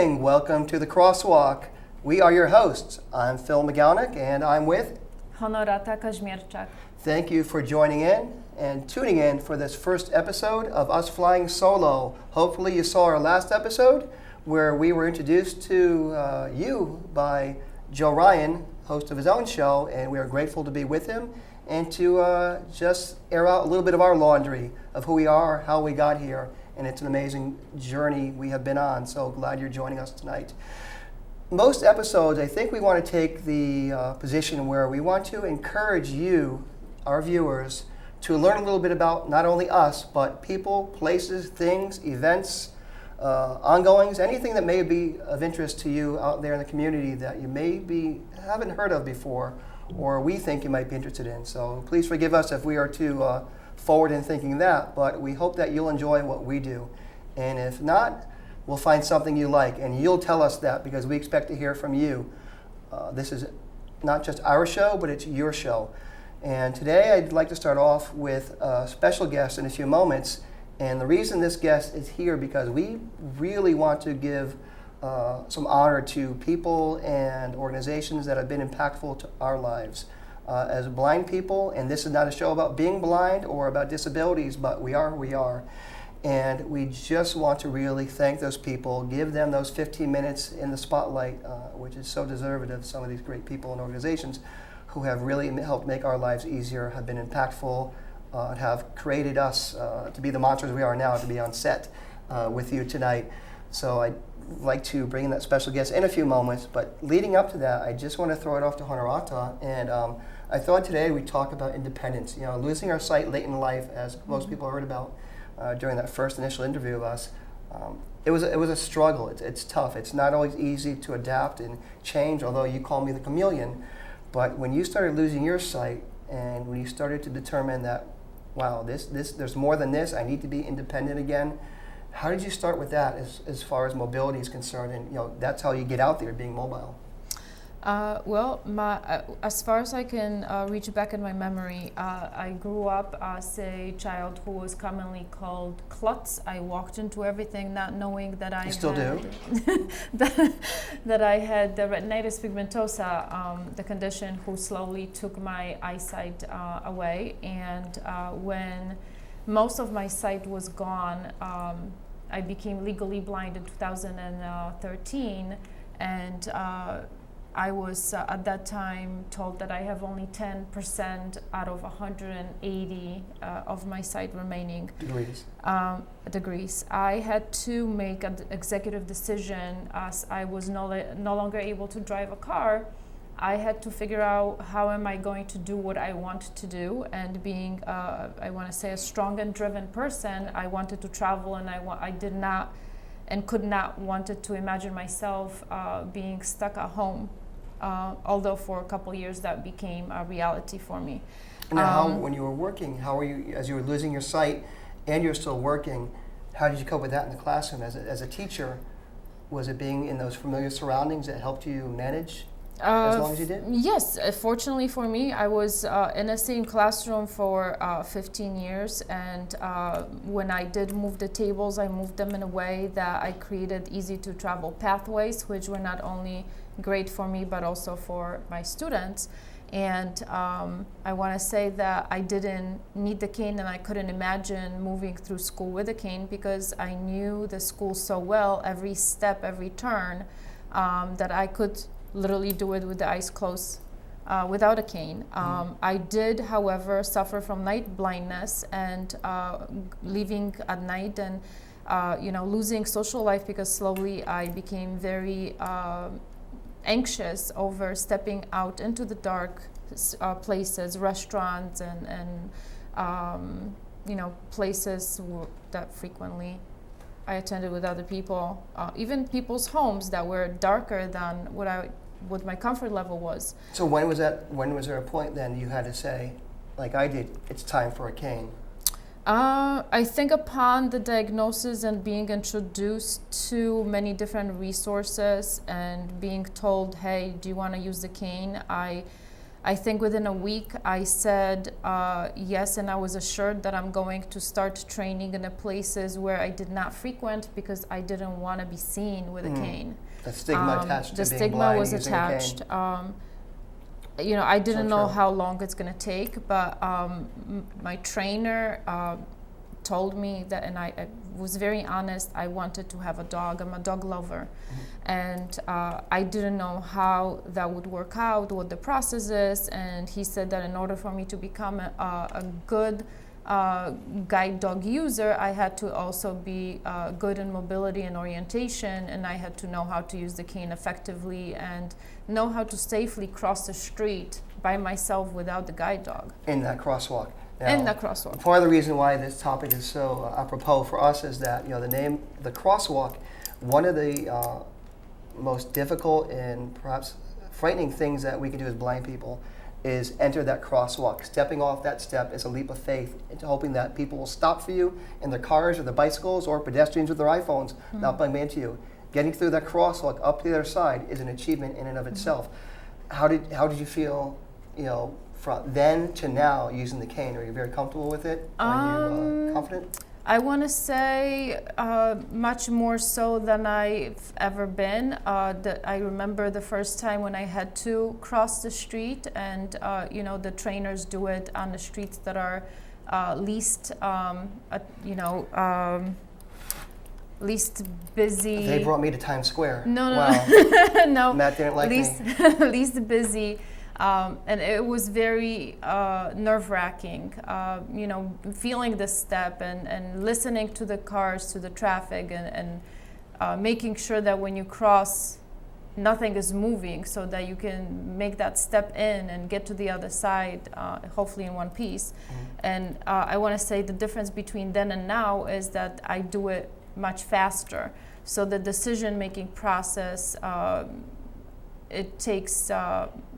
morning. Welcome to the Crosswalk. We are your hosts. I'm Phil McGowannick, and I'm with Honorata. Thank you for joining in and tuning in for this first episode of us flying solo. Hopefully you saw our last episode where we were introduced to you by Joe Ryan, host of his own show, and we are grateful to be with him and to just air out a little bit of our laundry of who we are, how we got here, and it's an amazing journey we have been on. So glad you're joining us tonight. Most episodes, I think we want to take the position where we want to encourage you, our viewers, to learn a little bit about not only us, but people, places, things, events, ongoings, anything that may be of interest to you out there in the community that you haven't heard of before, or we think you might be interested in. So please forgive us if we are too forward in thinking that, but we hope that you'll enjoy what we do. And if not, we'll find something you like, and you'll tell us that because we expect to hear from you. This is not just our show, but it's your show. And today I'd like to start off with a special guest in a few moments. And the reason this guest is here because we really want to give some honor to people and organizations that have been impactful to our lives. As blind people, and this is not a show about being blind or about disabilities, but we are who we are. And we just want to really thank those people, give them those 15 minutes in the spotlight, which is so deserving of some of these great people and organizations who have really helped make our lives easier, have been impactful, have created us to be the monsters we are now, to be on set with you tonight. So I'd like to bring in that special guest in a few moments, but leading up to that, I just want to throw it off to Honorata. And I thought today we'd talk about independence, losing our sight late in life, as most people heard about during that first initial interview of us. It was a struggle. It's tough. It's not always easy to adapt and change, although you call me the chameleon. But when you started losing your sight and when you started to determine that, wow, there's more than this, I need to be independent again, how did you start with that as far as mobility is concerned? And that's how you get out there, being mobile. As far as I can reach back in my memory, I grew up as a child who was commonly called klutz. I walked into everything not knowing that I still do? that I had the retinitis pigmentosa, the condition who slowly took my eyesight away. And when most of my sight was gone, I became legally blind in 2013, and I was at that time told that I have only 10% out of 180 of my sight remaining. Degrees. I had to make an executive decision as I was no longer able to drive a car. I had to figure out how am I going to do what I want to do, and being, I want to say, a strong and driven person, I wanted to travel, and I did not and could not wanted to imagine myself being stuck at home. Although for a couple of years that became a reality for me. Now, when you were working, how were you, as you were losing your sight and you're still working, how did you cope with that in the classroom as a teacher? Was it being in those familiar surroundings that helped you manage as long as you did? Yes, fortunately for me, I was in the same classroom for 15 years, and when I did move the tables, I moved them in a way that I created easy to travel pathways, which were not only great for me, but also for my students. And I want to say that I didn't need the cane, and I couldn't imagine moving through school with a cane because I knew the school so well, every step, every turn, that I could literally do it with the eyes closed without a cane. I did, however, suffer from night blindness and leaving at night and losing social life because slowly I became very anxious over stepping out into the dark places, restaurants, and places that frequently I attended with other people, even people's homes that were darker than what my comfort level was. So when was there a point then you had to say, like I did, it's time for a cane? I think upon the diagnosis and being introduced to many different resources and being told, hey, do you want to use the cane? I I think within a week I said yes, and I was assured that I'm going to start training in the places where I did not frequent because I didn't want to be seen with a cane. The stigma attached to The being stigma blind was and using a cane. attached. You know, I didn't So know true. how long it's going to take, but my trainer told me that, and I was very honest, I wanted to have a dog. I'm a dog lover. And I didn't know how that would work out, what the process is. And he said that in order for me to become a good guide dog user, I had to also be good in mobility and orientation, and I had to know how to use the cane effectively and know how to safely cross the street by myself without the guide dog. In that crosswalk. In the crosswalk. Part of the reason why this topic is so apropos for us is that, you know, the name, the crosswalk, one of the most difficult and perhaps frightening things that we can do as blind people is enter that crosswalk. Stepping off that step is a leap of faith into hoping that people will stop for you in their cars or their bicycles or pedestrians with their iPhones, not bumping into you. Getting through that crosswalk up to the other side is an achievement in and of itself. How did you feel, you know, from then to now using the cane? Are you very comfortable with it? Are you confident? I want to say much more so than I've ever been. I remember the first time when I had to cross the street, and you know, the trainers do it on the streets that are least, least busy. They brought me to Times Square. No, Wow. no. Matt didn't like me. Least busy. And it was very nerve-wracking, you know, feeling this step and listening to the cars, to the traffic, and making sure that when you cross, nothing is moving so that you can make that step in and get to the other side, hopefully in one piece. And I want to say the difference between then and now is that I do it much faster. So the decision-making process, it takes,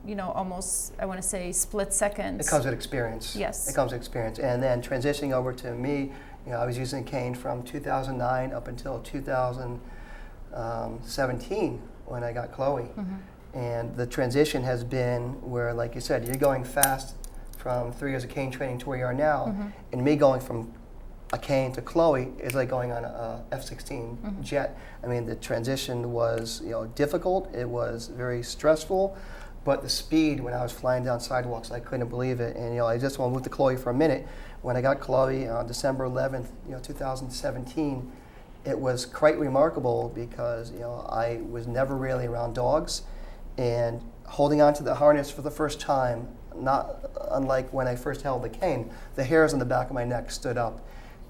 you know, almost, I want to say, split seconds. It comes with experience. Yes. It comes with experience. And then transitioning over to me, you know, I was using a cane from 2009 up until 2017 when I got Chloe. And the transition has been where, like you said, you're going fast from 3 years of cane training to where you are now. And me going from a cane to Chloe is like going on a F-16 jet. I mean, the transition was, you know, difficult. It was very stressful, but the speed when I was flying down sidewalks, I couldn't believe it. And, you know, I just want to move to Chloe for a minute. When I got Chloe on December 11th, you know, 2017, it was quite remarkable because, you know, I was never really around dogs, and holding on to the harness for the first time, not unlike when I first held the cane, the hairs on the back of my neck stood up.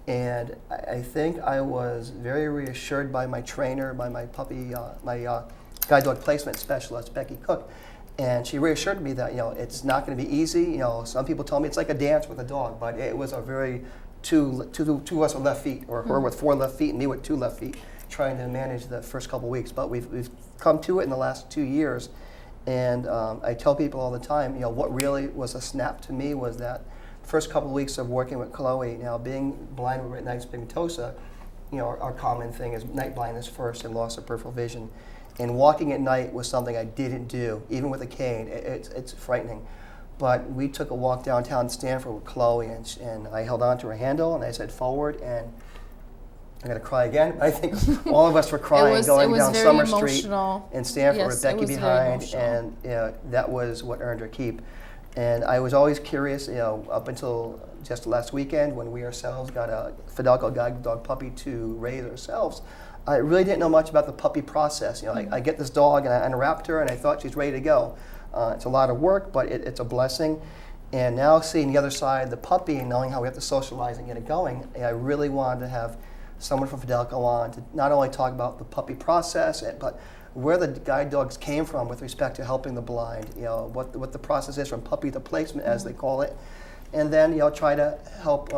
And I think I was very reassured by my trainer, by my puppy, my guide dog placement specialist, Becky Cook. And she reassured me that, you know, it's not going to be easy. You know, some people tell me it's like a dance with a dog, but it was a very two of us with left feet, or her with 4 left feet and me with 2 left feet, trying to manage the first couple weeks. But we've come to it in the last 2 years. And I tell people all the time, you know, what really was a snap to me was that first couple of weeks of working with Chloe. Now, being blind with retinitis pigmentosa, you know, our common thing is night blindness first and loss of peripheral vision. And walking at night was something I didn't do, even with a cane. It's frightening. But we took a walk downtown Stanford with Chloe, and I held on to her handle, and I said forward, and I'm going to cry again. I think all of us were crying going down Summer Street in Stanford with Becky behind, and you know, that was what earned her keep. And I was always curious, you know, up until just last weekend when we ourselves got a Fidelco Guide Dog puppy to raise ourselves. I really didn't know much about the puppy process. You know, I get this dog and I unwrapped her and I thought she's ready to go. It's a lot of work, but it's a blessing. And now seeing the other side, the puppy, and knowing how we have to socialize and get it going, I really wanted to have someone from Fidelco on to not only talk about the puppy process, but where the guide dogs came from with respect to helping the blind, you know, what the process is from puppy to placement, as they call it. And then, you know, try to help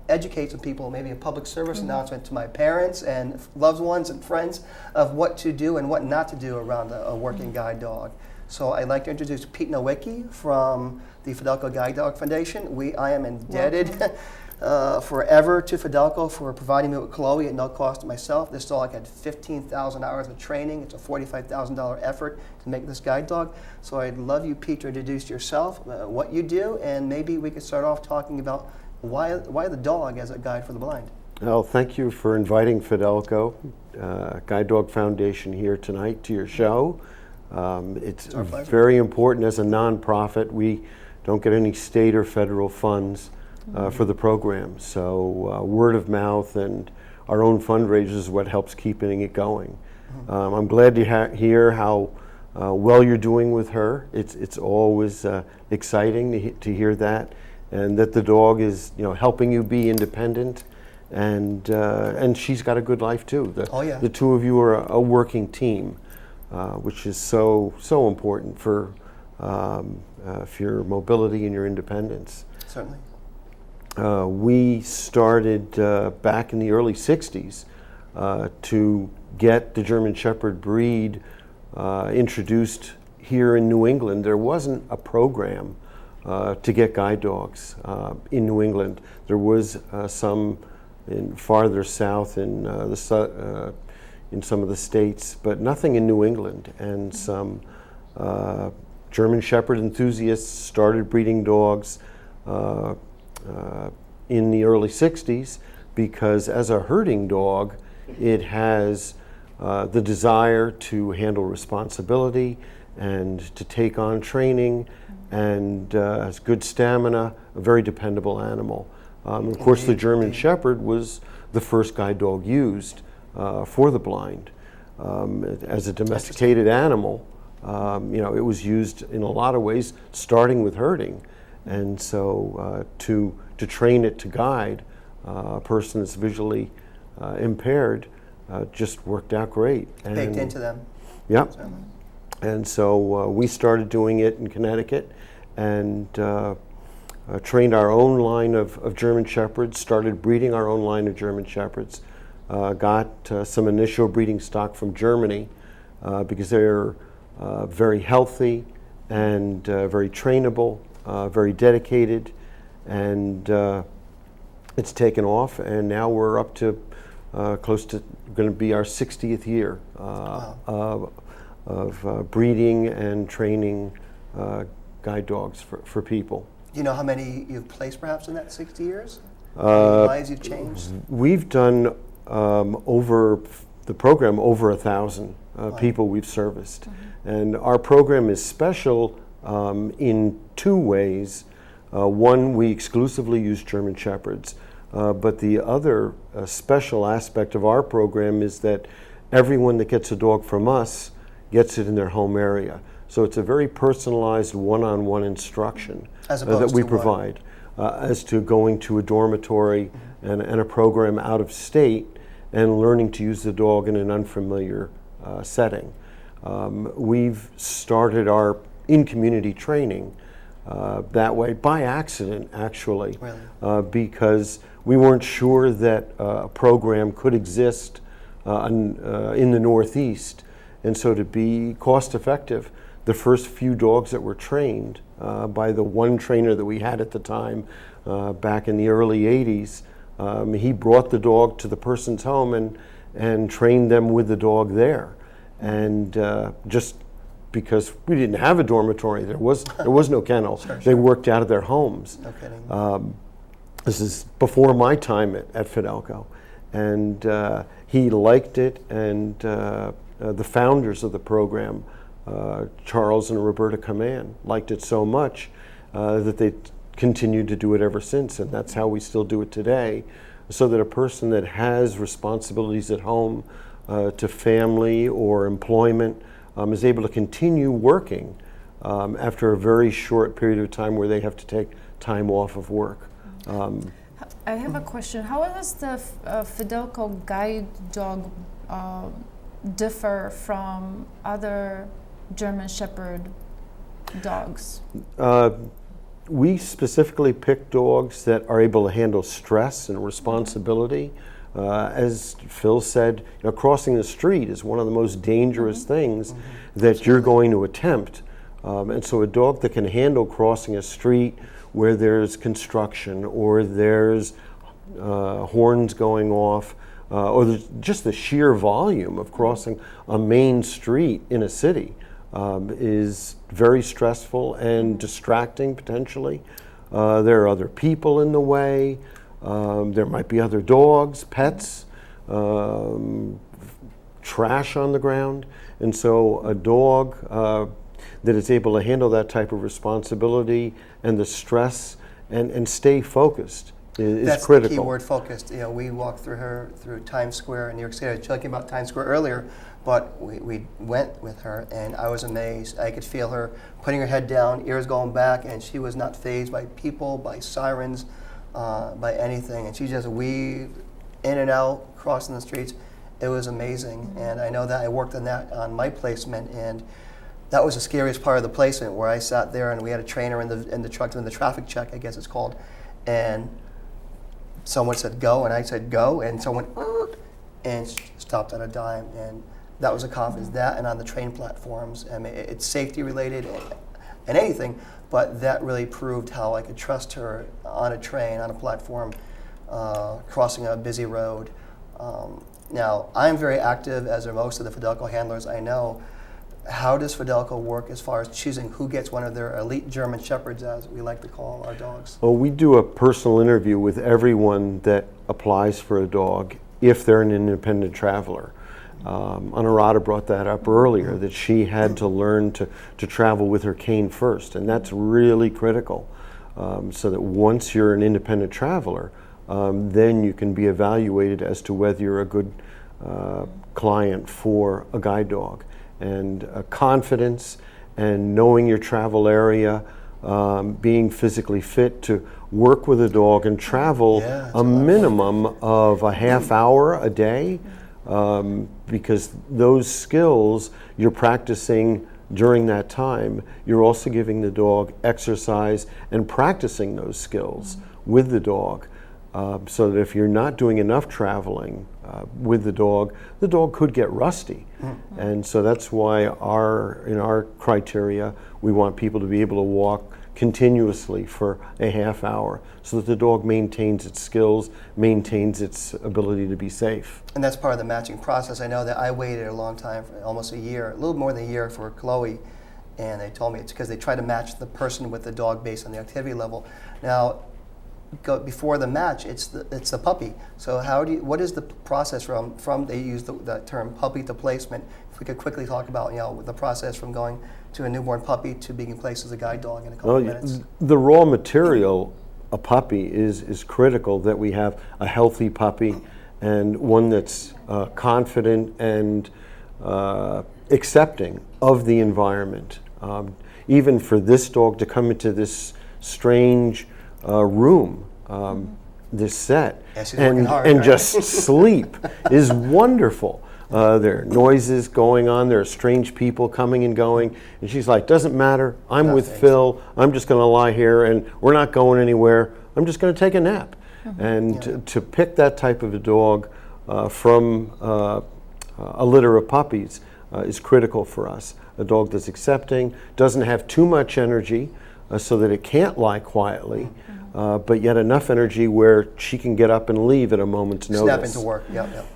educate some people, maybe a public service announcement to my parents and loved ones and friends of what to do and what not to do around a working guide dog. So I'd like to introduce Pete Nowicki from the Fidelco Guide Dog Foundation. I am indebted forever to Fidelco for providing me with Chloe at no cost to myself. This dog had 15,000 hours of training. It's a $45,000 effort to make this guide dog. So I'd love you, Pete, to introduce yourself, what you do, and maybe we could start off talking about why the dog as a guide for the blind. Well, thank you for inviting Fidelco Guide Dog Foundation here tonight to your show. It's very important as a nonprofit. We don't get any state or federal funds for the program. So word of mouth and our own fundraisers is what helps keeping it going. I'm glad to hear how well you're doing with her. It's always exciting to hear that, and that the dog is helping you be independent. And she's got a good life too. The two of you are a working team, which is so important for your mobility and your independence. Certainly. We started back in the early 60s to get the German Shepherd breed introduced here in New England. There wasn't a program to get guide dogs in New England. There was some farther south in some of the states, but nothing in New England. And some German Shepherd enthusiasts started breeding dogs in the early 60s because as a herding dog, it has the desire to handle responsibility and to take on training, and has good stamina, a very dependable animal. Of course, the German Shepherd was the first guide dog used for the blind. As a domesticated animal, it was used in a lot of ways, starting with herding. And so to train it to guide a person that's visually impaired just worked out great. And baked into them. Yep. So. And so we started doing it in Connecticut, and trained our own line of German Shepherds, started breeding our own line of German Shepherds, got some initial breeding stock from Germany because they're very healthy and very trainable, very dedicated, and it's taken off, and now we're up to close to going to be our 60th year of breeding and training guide dogs for people. Do you know how many you've placed perhaps in that 60 years? How many lives you've changed? We've done over the program over 1,000 people we've serviced. And our program is special in two ways. One, we exclusively use German Shepherds, but the other special aspect of our program is that everyone that gets a dog from us gets it in their home area. So it's a very personalized one-on-one instruction that we provide as to going to a dormitory and a program out of state and learning to use the dog in an unfamiliar setting. We've started our in-community training that way by accident, actually, because we weren't sure that a program could exist in the Northeast. And so to be cost effective, the first few dogs that were trained by the one trainer that we had at the time back in the early 80s, he brought the dog to the person's home and trained them with the dog there. And just because we didn't have a dormitory, there was no kennel. Sure. They worked out of their homes. No kidding. This is before my time at Fidelco. And he liked it, and the founders of the program, Charles and Roberta Kaman, liked it so much that they continued to do it ever since, and that's how we still do it today, so that a person that has responsibilities at home to family or employment is able to continue working after a very short period of time where they have to take time off of work. I have a question. How does the Fidelco Guide Dog differ from other German Shepherd dogs? We specifically pick dogs that are able to handle stress and responsibility. As Phil said, crossing the street is one of the most dangerous things that you're going to attempt And so a dog that can handle crossing a street where there's construction or there's horns going off, or just the sheer volume of crossing a main street in a city is very stressful and distracting potentially. There are other people in the way. There might be other dogs, pets, trash on the ground. And so a dog that is able to handle that type of responsibility and the stress and stay focused is That's critical. the key word, focused. You know, we walked through Times Square in New York City. I was joking about Times Square earlier, but we went with her, and I was amazed. I could feel her putting her head down, ears going back, and she was not fazed by people, by sirens, by anything. And she just weaved in and out, crossing the streets. It was amazing. And I know that I worked on that on my placement, and that was the scariest part of the placement, where I sat there and we had a trainer in the truck doing the traffic check, I guess it's called, and someone said go, and I said go, and someone and stopped on a dime, and that was a confidence. That and on the train platforms, I mean, it's safety related and anything, but that really proved how I could trust her on a train, on a platform, crossing a busy road. Now, I'm very active, as are most of the Fidelco handlers I know. How does Fidelco work as far as choosing who gets one of their elite German Shepherds, as we like to call our dogs? Well, we do a personal interview with everyone that applies for a dog if they're an independent traveler. Honorata brought that up earlier, that she had to learn to travel with her cane first, and that's really critical. So that once you're an independent traveler, then you can be evaluated as to whether you're a good client for a guide dog. And confidence and knowing your travel area, being physically fit to work with a dog and travel a minimum of a half hour a day, because those skills you're practicing during that time. You're also giving the dog exercise and practicing those skills with the dog. So that if you're not doing enough traveling with the dog could get rusty. And so that's why in our criteria, we want people to be able to walk continuously for a half hour so that the dog maintains its skills, maintains its ability to be safe. And that's part of the matching process. I know that I waited a long time, for almost a year, a little more than a year, for Chloe, and they told me it's because they try to match the person with the dog based on the activity level. Now, before the match, it's the puppy. So what is the process from they use the term puppy to placement? If we could quickly talk about the process from going to a newborn puppy to being placed as a guide dog in a couple of minutes. The raw material, a puppy, is critical, that we have a healthy puppy and one that's confident and accepting of the environment. Even for this dog to come into this strange room, this set, and just sleep is wonderful. There are noises going on, there are strange people coming and going, and she's like, doesn't matter, I'm with Phil, I'm just going to lie here and we're not going anywhere, I'm just going to take a nap. And to pick that type of a dog from a litter of puppies is critical for us. A dog that's accepting, doesn't have too much energy so that it can't lie quietly, but yet enough energy where she can get up and leave at a moment's notice. Snap into work, yep.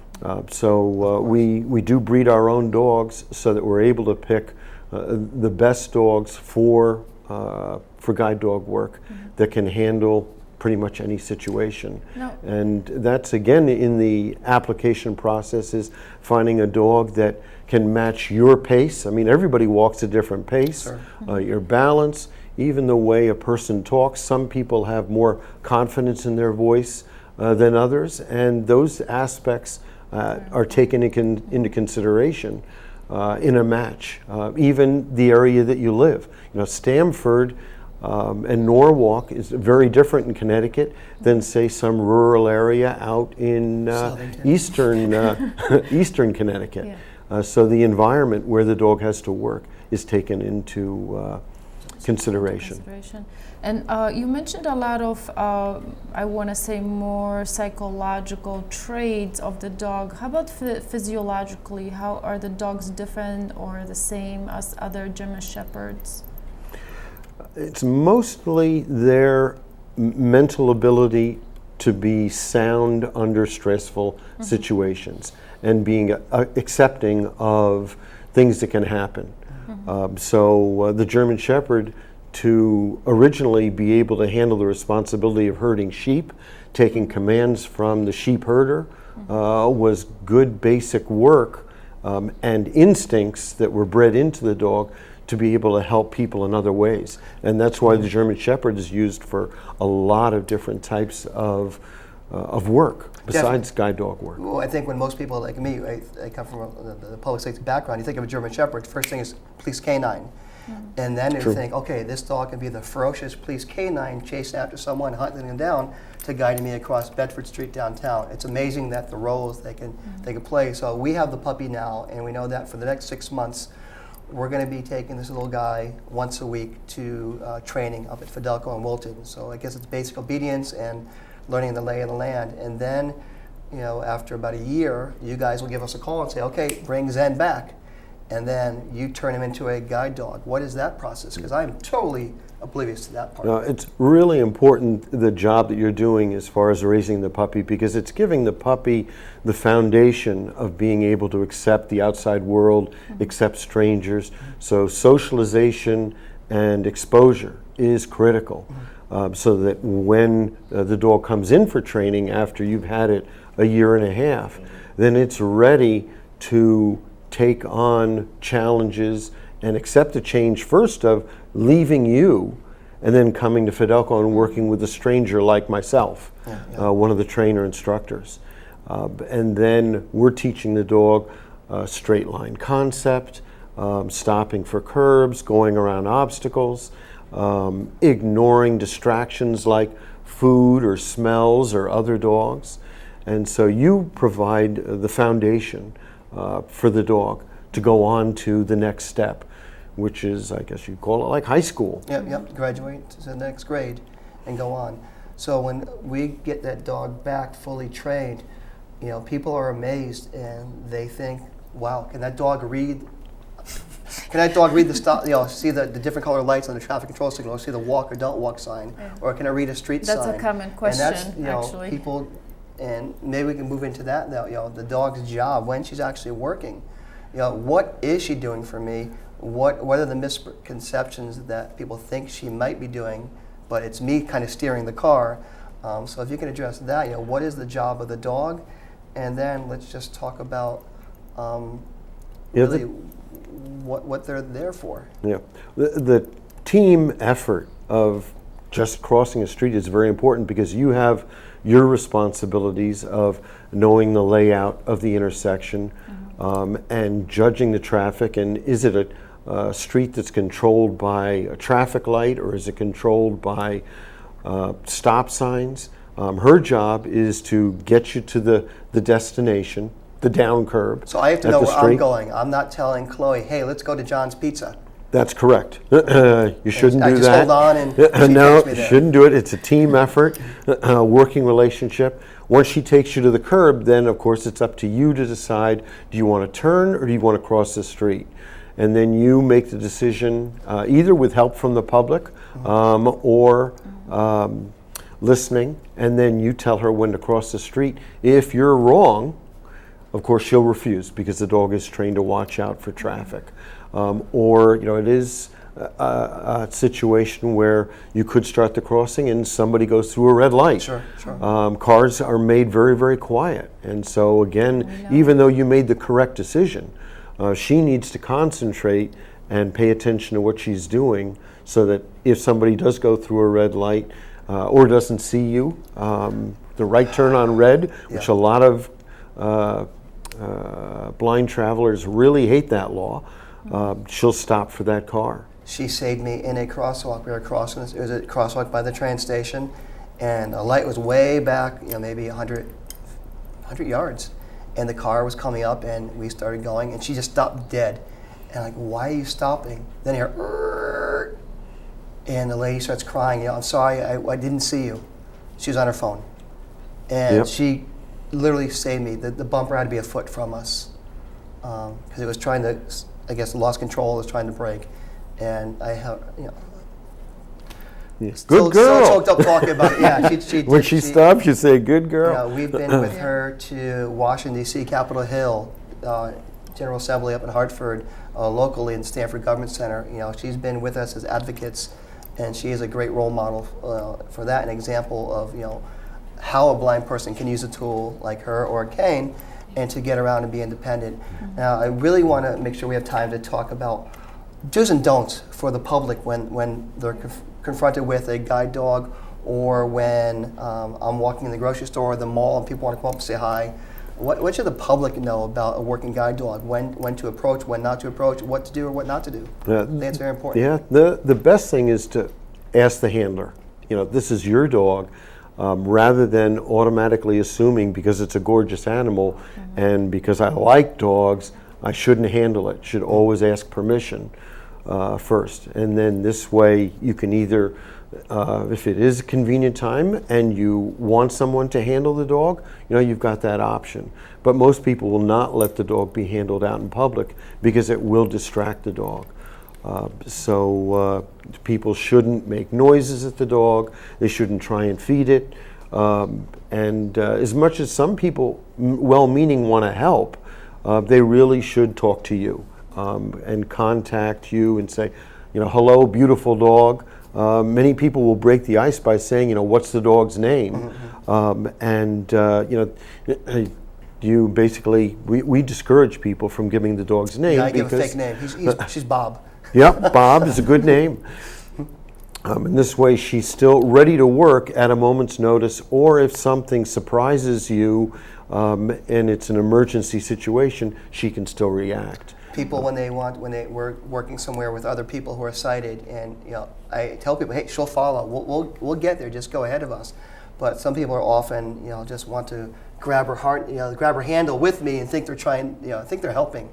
So we do breed our own dogs so that we're able to pick the best dogs for guide dog work that can handle pretty much any situation. And that's, again, in the application process, is finding a dog that can match your pace. I mean, everybody walks a different pace, your balance, even the way a person talks. Some people have more confidence in their voice than others, and those aspects are taken into consideration in a match. Even the area that you live. Stamford and Norwalk is very different in Connecticut than, say, some rural area out in eastern Connecticut. So the environment where the dog has to work is taken into consideration. And you mentioned a lot of, I want to say, more psychological traits of the dog. How about physiologically? How are the dogs different or the same as other German Shepherds? It's mostly their mental ability to be sound under stressful situations and being accepting of things that can happen. So the German Shepherd, to originally be able to handle the responsibility of herding sheep, taking commands from the sheep herder, was good basic work and instincts that were bred into the dog to be able to help people in other ways. And that's why the German Shepherd is used for a lot of different types of work besides guide dog work. Well, I think when most people like me, I come from the public safety background, you think of a German Shepherd, first thing is police canine. And then you think, okay, this dog can be the ferocious police canine chasing after someone, hunting them down, to guiding me across Bedford Street downtown. It's amazing that the roles they can play. So we have the puppy now, and we know that for the next 6 months, we're going to be taking this little guy once a week to training up at Fidelco and Wilton. So I guess it's basic obedience and learning the lay of the land. And then, after about a year, you guys will give us a call and say, okay, bring Zen back. And then you turn him into a guide dog. What is that process? Because I'm totally oblivious to that part. It's really important, the job that you're doing as far as raising the puppy, because it's giving the puppy the foundation of being able to accept the outside world, accept strangers. So socialization and exposure is critical, so that when the dog comes in for training after you've had it a year and a half, then it's ready to take on challenges and accept the change first of leaving you and then coming to Fidelco and working with a stranger like myself, one of the trainer instructors. And then we're teaching the dog straight line concept, stopping for curbs, going around obstacles, ignoring distractions like food or smells or other dogs. And so you provide the foundation for the dog to go on to the next step, which is, I guess you'd call it like high school. Yep, graduate to the next grade and go on. So when we get that dog back fully trained, people are amazed and they think, wow, can that dog read? Can that dog read the stop? See the different color lights on the traffic control signal, see the walk or don't walk sign, or can I read a street sign? That's a common question, and that's, actually. People, and maybe we can move into that now. The dog's job when she's actually working. What is she doing for me? What are the misconceptions that people think she might be doing, but it's me kind of steering the car? So if you can address that, what is the job of the dog? And then let's just talk about really what they're there for. Yeah, the team effort of just crossing a street is very important because you have your responsibilities of knowing the layout of the intersection and judging the traffic, and is it a street that's controlled by a traffic light or is it controlled by stop signs? Her job is to get you to the destination, the down curb. So I have to know where I'm going. I'm not telling Chloe, hey, let's go to John's Pizza. That's correct. You shouldn't do I just that. hold on and she no, takes me there. you shouldn't do it. It's a team effort, working relationship. Once she takes you to the curb, then of course it's up to you to decide, do you want to turn or do you want to cross the street? And then you make the decision either with help from the public or listening, and then you tell her when to cross the street. If you're wrong, of course she'll refuse because the dog is trained to watch out for traffic. Or it is a situation where you could start the crossing and somebody goes through a red light. Sure. Cars are made very, very quiet. And so again, even though you made the correct decision, she needs to concentrate and pay attention to what she's doing so that if somebody does go through a red light or doesn't see you, the right turn on red, which a lot of blind travelers really hate that law, she'll stop for that car. She saved me in a crosswalk. We were crossing, it was a crosswalk by the train station, and the light was way back, maybe 100 yards. And the car was coming up, and we started going, and she just stopped dead. And I'm like, why are you stopping? Then I hear, and the lady starts crying, I'm sorry, I didn't see you. She was on her phone. And she literally saved me. The bumper had to be a foot from us because it was trying to, I guess, lost control, it was trying to brake. And I have, Good girl. Still choked up talking about it. Yeah, she When she stops, you say, good girl. we've been with her to Washington, D.C., Capitol Hill, General Assembly up in Hartford, locally in Stanford Government Center. She's been with us as advocates, and she is a great role model for that, an example of how a blind person can use a tool like her or a cane and to get around and be independent. Now, I really want to make sure we have time to talk about do's and don'ts for the public when they're confronted with a guide dog, or when I'm walking in the grocery store or the mall and people want to come up and say hi. What should the public know about a working guide dog? When to approach, when not to approach, what to do or what not to do? I think it's very important. Yeah, the best thing is to ask the handler. This is your dog, rather than automatically assuming because it's a gorgeous animal and because I like dogs, I shouldn't handle it. Should always ask permission first, and then this way you can either, if it is a convenient time and you want someone to handle the dog, you've got that option. But most people will not let the dog be handled out in public because it will distract the dog. So people shouldn't make noises at the dog. They shouldn't try and feed it. And as much as some people, well-meaning, want to help, they really should talk to you and contact you and say, hello, beautiful dog. Many people will break the ice by saying, what's the dog's name? You basically, we discourage people from giving the dog's name. Yeah, I give a fake name. She's Bob. Yeah, Bob is a good name. And this way she's still ready to work at a moment's notice, or if something surprises you and it's an emergency situation, she can still react. People, when we're working somewhere with other people who are sighted, and I tell people, hey, she'll follow. We'll get there. Just go ahead of us. But some people are often, just want to grab her heart, grab her handle with me and think they're trying, think they're helping,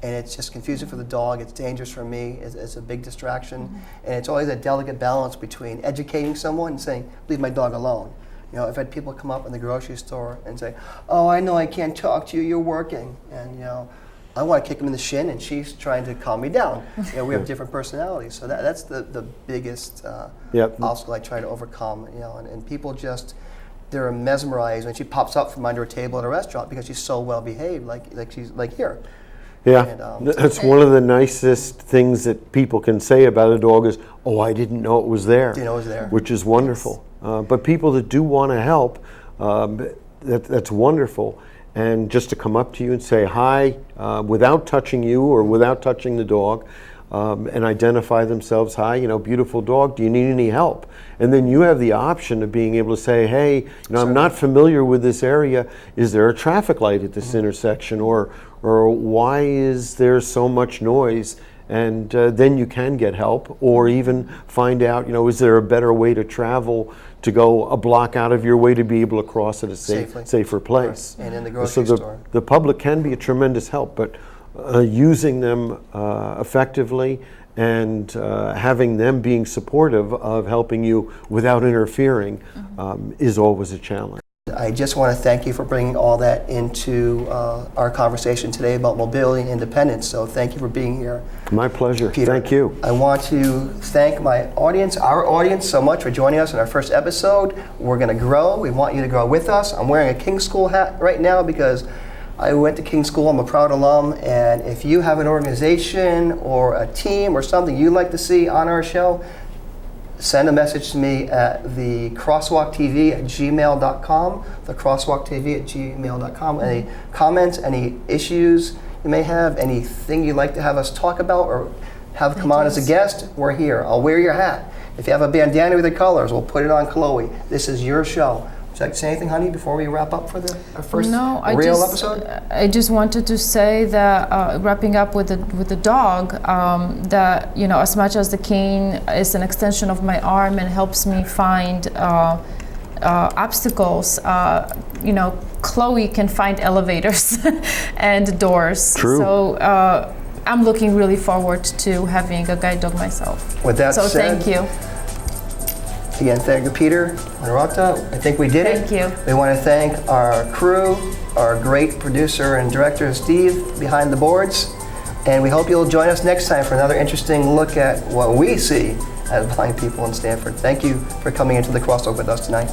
and it's just confusing for the dog. It's dangerous for me. It's a big distraction, and it's always a delicate balance between educating someone and saying, leave my dog alone. I've had people come up in the grocery store and say, oh, I know I can't talk to you. You're working, and I want to kick him in the shin, and she's trying to calm me down. We have different personalities, so that's the biggest obstacle I try to overcome. And people they're mesmerized when she pops up from under a table at a restaurant because she's so well behaved, like she's like here. Yeah, and, that's one of the nicest things that people can say about a dog is, oh, I didn't know it was there. Didn't know it was there. Which is wonderful. But people that do want to help, that's wonderful. And just to come up to you and say hi without touching you or without touching the dog, and identify themselves, hi, beautiful dog, do you need any help? And then you have the option of being able to say, hey, I'm not familiar with this area. Is there a traffic light at this intersection? Or why is there so much noise? And then you can get help, or even find out, is there a better way to travel to go a block out of your way to be able to cross at a safer place? Right. And in the grocery store. The public can be a tremendous help, but using them effectively and having them being supportive of helping you without interfering is always a challenge. I just want to thank you for bringing all that into our conversation today about mobility and independence. So thank you for being here. My pleasure. Peter, thank you. I want to thank our audience so much for joining us in our first episode. We're going to grow. We want you to grow with us. I'm wearing a King's School hat right now because I went to King's School. I'm a proud alum. And if you have an organization or a team or something you'd like to see on our show, send a message to me at the crosswalktv@gmail.com, the crosswalktv@gmail.com. Any comments, any issues you may have, anything you'd like to have us talk about or have come on as a guest, we're here. I'll wear your hat. If you have a bandana with the colors, we'll put it on Chloe. This is your show. Would you like to say anything, honey, before we wrap up for our first real episode? I just wanted to say that wrapping up with the dog, that as much as the cane is an extension of my arm and helps me find obstacles, Chloe can find elevators and doors. True. So I'm looking really forward to having a guide dog myself. With that said, thank you. Again, thank you, Peter, Honorata. I think we did it. Thank you. We want to thank our crew, our great producer and director, Steve, behind the boards. And we hope you'll join us next time for another interesting look at what we see as blind people in Stanford. Thank you for coming into the Crosswalk with us tonight.